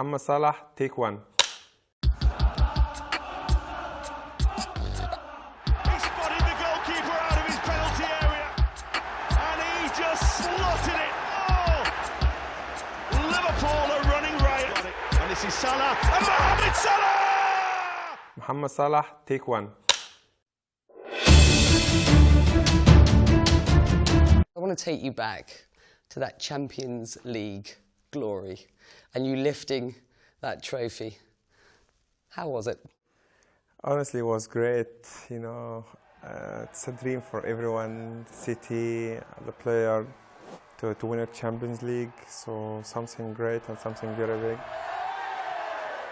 محمد صلاح, take one. He spotted the goalkeeper out of his penalty area and he just slotted it. Oh! Liverpool are running riot. And this is Salah and Mohamed Salah! محمد صلاح, take one. I want to take you back to that Champions League glory and you lifting that trophy. How was it? Honestly, it was great. You know, it's a dream for everyone, the city, the player, to win a Champions League. So something great and something very big.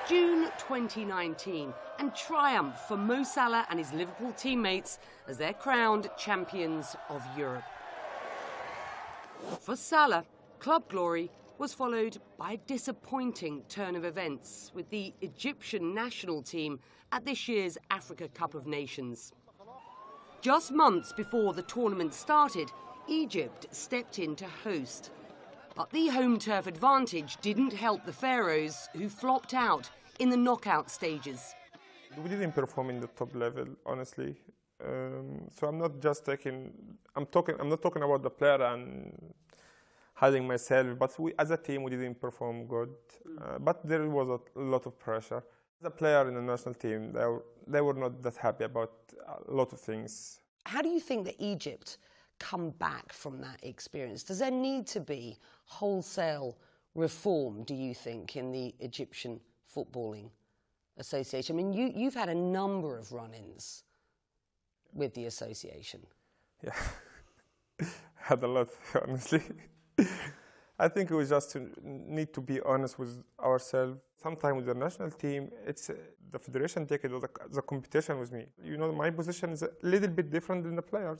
June 2019, and triumph for Mo Salah and his Liverpool teammates as they're crowned champions of Europe. For Salah, club glory was followed by a disappointing turn of events with the Egyptian national team at this year's Africa Cup of Nations. Just months before the tournament started, Egypt stepped in to host. But the home turf advantage didn't help the Pharaohs, who flopped out in the knockout stages. We didn't perform in the top level, honestly. So I'm not just taking. I'm not talking about the player and hiding myself. But we, as a team, we didn't perform good. But there was a lot of pressure. As a player in the national team, they were not that happy about a lot of things. How do you think that Egypt come back from that experience? Does there need to be wholesale reform, do you think, in the Egyptian Footballing Association? I mean, you've had a number of run-ins with the association. Yeah, had a lot, honestly. I think we just need to be honest with ourselves. Sometimes with the national team, it's the federation take it as a competition with me. You know, my position is a little bit different than the players.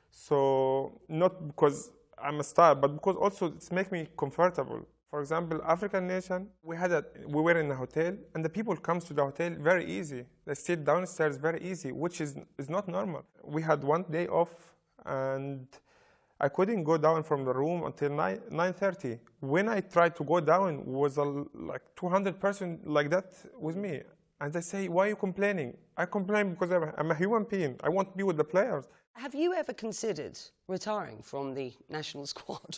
So not because I'm a star, but because also it's make me comfortable. For example, African nation, we were in a hotel, and the people comes to the hotel very easy. They sit downstairs very easy, which is not normal. We had one day off, and I couldn't go down from the room until 9:30. When I tried to go down, was like 200 person like that with me. And they say, why are you complaining? I complain because I'm a human being. I want to be with the players. Have you ever considered retiring from the national squad?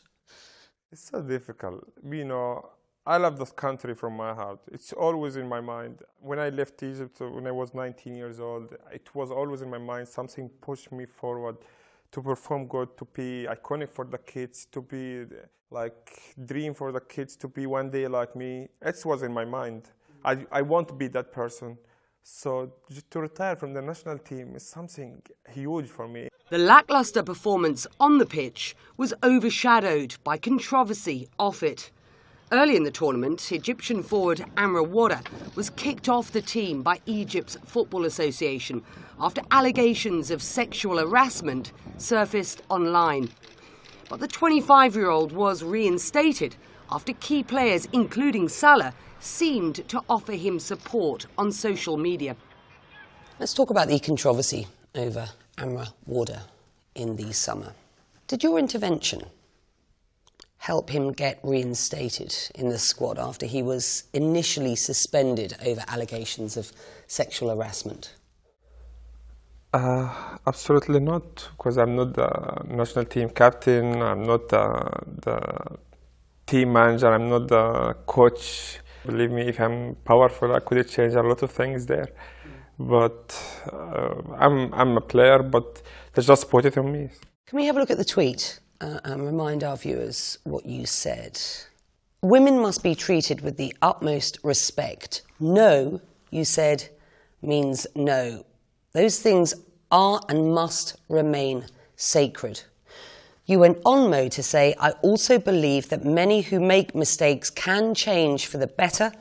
It's so difficult. You know, I love this country from my heart. It's always in my mind. When I left Egypt, when I was 19 years old, it was always in my mind. Something pushed me forward to perform good, to be iconic for the kids, to be like dream for the kids, to be one day like me. It was in my mind. I want to be that person. So to retire from the national team is something huge for me. The lacklustre performance on the pitch was overshadowed by controversy off it. Early in the tournament, Egyptian forward Amra Wada was kicked off the team by Egypt's Football Association after allegations of sexual harassment surfaced online. But the 25-year-old was reinstated after key players, including Salah, seemed to offer him support on social media. Let's talk about the controversy over Amra Wada in the summer. Did your intervention help him get reinstated in the squad after he was initially suspended over allegations of sexual harassment? Absolutely not, because I'm not the national team captain, I'm not the team manager, I'm not the coach. Believe me, if I'm powerful, I could change a lot of things there. But I'm a player, but they just put it on me. Can we have a look at the tweet and remind our viewers what you said? Women must be treated with the utmost respect. No, you said, means no. Those things are and must remain sacred. You went on, Mo, to say, I also believe that many who make mistakes can change for the better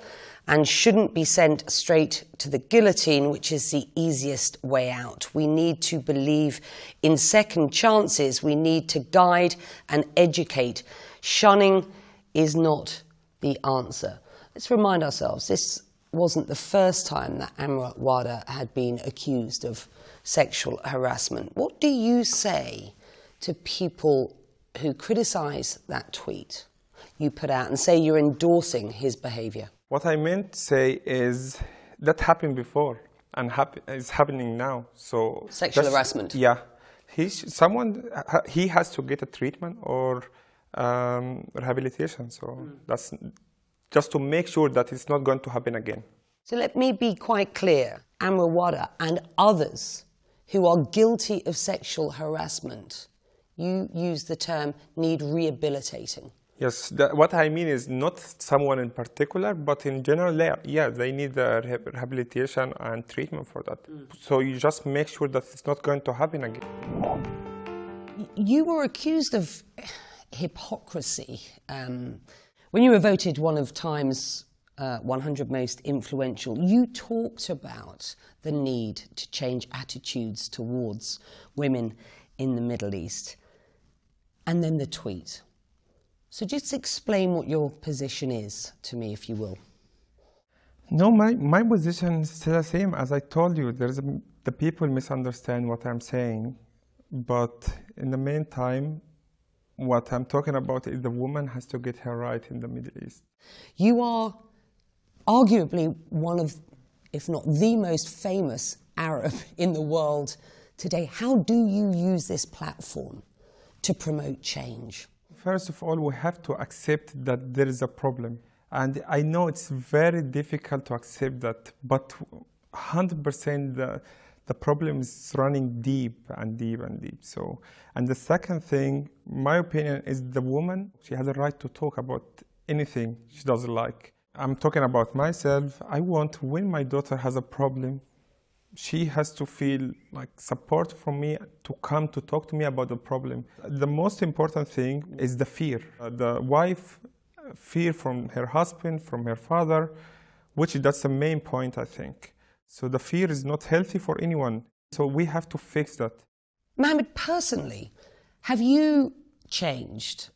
and shouldn't be sent straight to the guillotine, which is the easiest way out. We need to believe in second chances. We need to guide and educate. Shunning is not the answer. Let's remind ourselves, this wasn't the first time that Amra Wada had been accused of sexual harassment. What do you say to people who criticise that tweet you put out and say you're endorsing his behaviour? What I meant to say is that happened before and is happening now. So Sexual harassment. Yeah, he has to get a treatment or rehabilitation. So that's just to make sure that it's not going to happen again. So let me be quite clear. Amra Wada and others who are guilty of sexual harassment, you use the term need rehabilitating. Yes, what I mean is not someone in particular, but in general, yeah, they need rehabilitation and treatment for that. So you just make sure that it's not going to happen again. You were accused of hypocrisy when you were voted one of Time's 100 most influential. You talked about the need to change attitudes towards women in the Middle East, and then the tweet. So just explain what your position is to me, if you will. No, my position is still the same. As I told you, the people misunderstand what I'm saying. But in the meantime, what I'm talking about is the woman has to get her right in the Middle East. You are arguably one of, if not the most famous Arab in the world today. How do you use this platform to promote change? First of all, we have to accept that there is a problem. And I know it's very difficult to accept that, but 100% the problem is running deep and deep and deep. So, and the second thing, my opinion, is the woman, she has a right to talk about anything she doesn't like. I'm talking about myself. I want, when my daughter has a problem, she has to feel like support from me to come to talk to me about the problem. The most important thing is the fear. The wife fear from her husband, from her father, which that's the main point, I think. So the fear is not healthy for anyone. So we have to fix that. Mohammed, personally, have you changed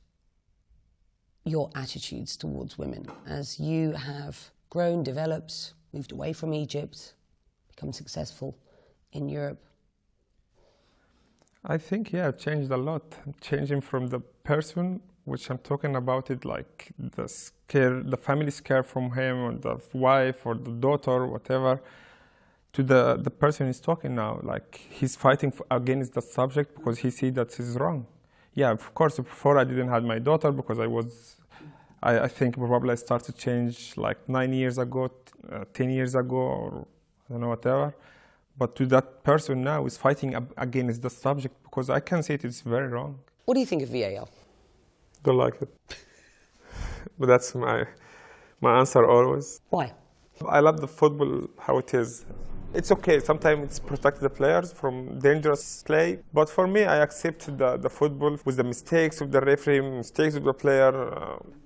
your attitudes towards women as you have grown, developed, moved away from Egypt, become successful in Europe? I think, yeah, I've changed a lot. I'm changing from the person, which I'm talking about it like the family's care from him, or the wife, or the daughter, or whatever, to the person he's talking now. Like, he's fighting against the subject because he sees that he's wrong. Yeah, of course, before I didn't have my daughter because I think probably I started to change like 9 years ago, 10 years ago, or I don't know, whatever. But to that person now is fighting against the subject because I can see it's very wrong. What do you think of VAR? Don't like it. But that's my answer always. Why? I love the football, how it is. It's okay, sometimes it's protect the players from dangerous play. But for me, I accept the football with the mistakes of the referee, mistakes of the player.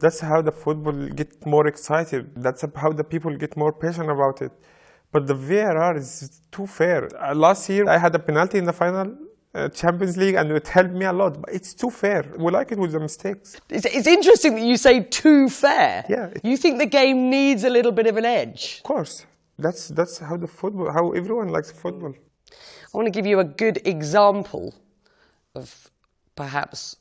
That's how the football get more excited. That's how the people get more passionate about it. But the VAR is too fair. Last year, I had a penalty in the final Champions League, and it helped me a lot. But it's too fair. We like it with the mistakes. It's interesting that you say too fair. Yeah. You think the game needs a little bit of an edge? Of course. That's how how everyone likes football. I want to give you a good example of perhaps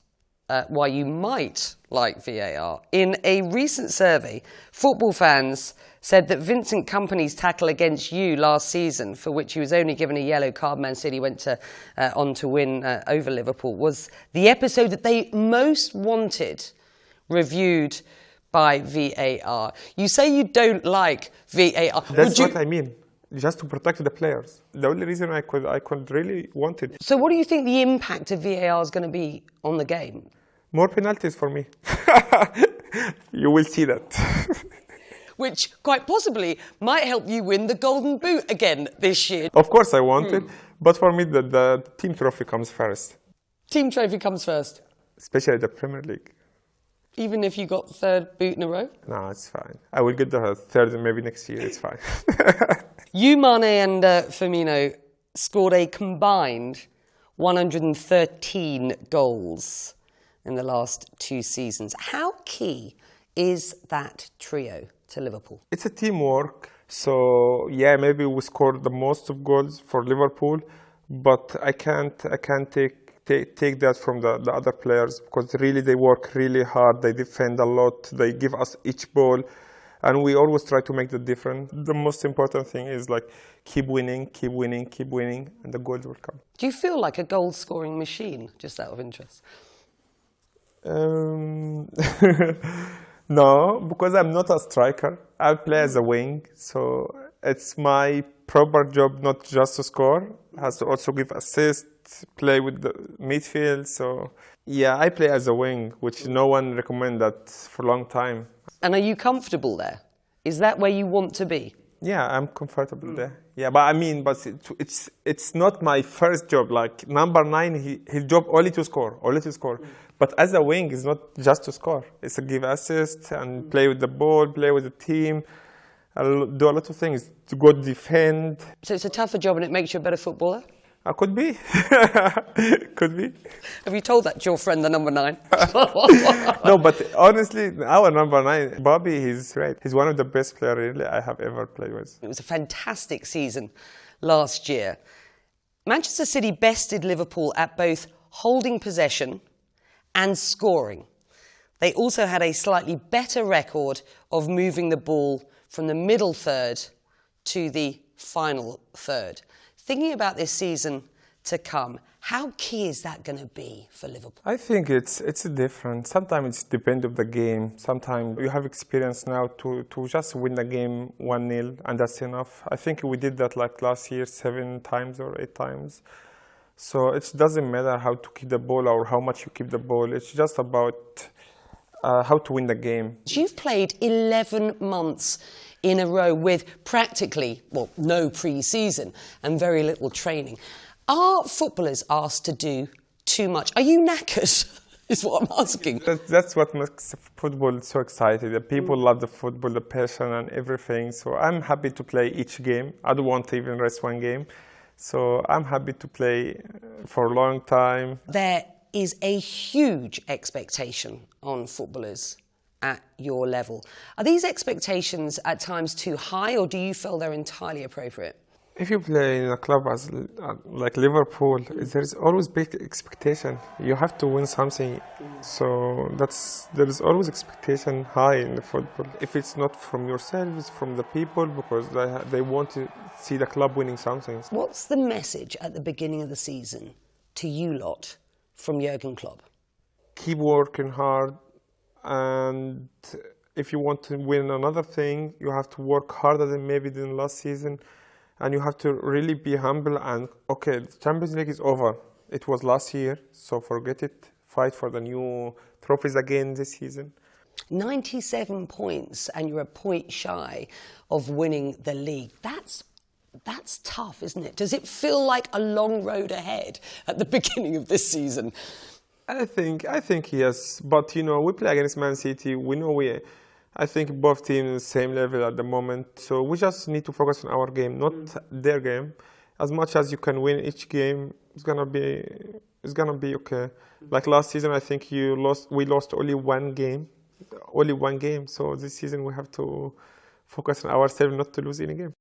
why you might like VAR. In a recent survey, football fans said that Vincent Kompany's tackle against you last season, for which he was only given a yellow card, Man City went on to win over Liverpool, was the episode that they most wanted reviewed by VAR. You say you don't like VAR. That's what I mean. Just to protect the players. The only reason I could really want it. So what do you think the impact of VAR is going to be on the game? More penalties for me. You will see that. Which quite possibly might help you win the Golden Boot again this year. Of course I want it, but for me the team trophy comes first. Team trophy comes first? Especially the Premier League. Even if you got third boot in a row? No, it's fine. I will get the third maybe next year, it's fine. You, Mane and Firmino scored a combined 113 goals in the last 2 seasons. How key is that trio to Liverpool? It's a teamwork. So, yeah, maybe we scored the most of goals for Liverpool, but I can't take that from the other players because really they work really hard, they defend a lot, they give us each ball And we always try to make the difference. The most important thing is like keep winning, keep winning, keep winning, and the goals will come. Do you feel like a goal-scoring machine, just out of interest? No, because I'm not a striker. I play as a wing, so it's my proper job not just to score, has to also give assists, play with the midfield. So yeah, I play as a wing, which no one recommend that for a long time. And are you comfortable there? Is that where you want to be? Yeah, I'm comfortable there. Yeah, but I mean, but it's not my first job. Like number 9, his job only to score, only to score. But as a wing, it's not just to score. It's to give assists and play with the ball, play with the team, do a lot of things, to go defend. So it's a tougher job and it makes you a better footballer? Could be. Could be. Have you told that to your friend, the number 9? No, but honestly, our number 9, Bobby, he's right. He's one of the best players really I have ever played with. It was a fantastic season last year. Manchester City bested Liverpool at both holding possession and scoring. They also had a slightly better record of moving the ball from the middle third to the final third. Thinking about this season to come, how key is that going to be for Liverpool? I think it's different. Sometimes it depends on the game. Sometimes you have experience now to just win the game 1-0 and that's enough. I think we did that like last year 7 times or 8 times. So it doesn't matter how to keep the ball or how much you keep the ball. It's just about how to win the game. You've played 11 months in a row with practically, well, no pre-season and very little training. Are footballers asked to do too much? Are you knackered, is what I'm asking? That's what makes football so exciting. The people love the football, the passion and everything. So I'm happy to play each game. I don't want to even rest one game. So I'm happy to play for a long time. There is a huge expectation on footballers at your level. Are these expectations at times too high, or do you feel they're entirely appropriate? If you play in a club as like Liverpool, there is always big expectation. You have to win something, so there is always expectation high in the football. If it's not from yourself, it's from the people because they want to see the club winning something. What's the message at the beginning of the season to you lot from Jurgen Klopp? Keep working hard, and if you want to win another thing, you have to work harder than last season. And you have to really be humble and, okay, the Champions League is over. It was last year, so forget it. Fight for the new trophies again this season. 97 points and you're a point shy of winning the league. That's tough, isn't it? Does it feel like a long road ahead at the beginning of this season? I think yes. But, you know, we play against Man City. We know I think both teams are the same level at the moment. So we just need to focus on our game, not their game. As much as you can win each game, it's gonna be okay. Like last season, I think we lost only one game. So this season we have to focus on ourselves not to lose any game.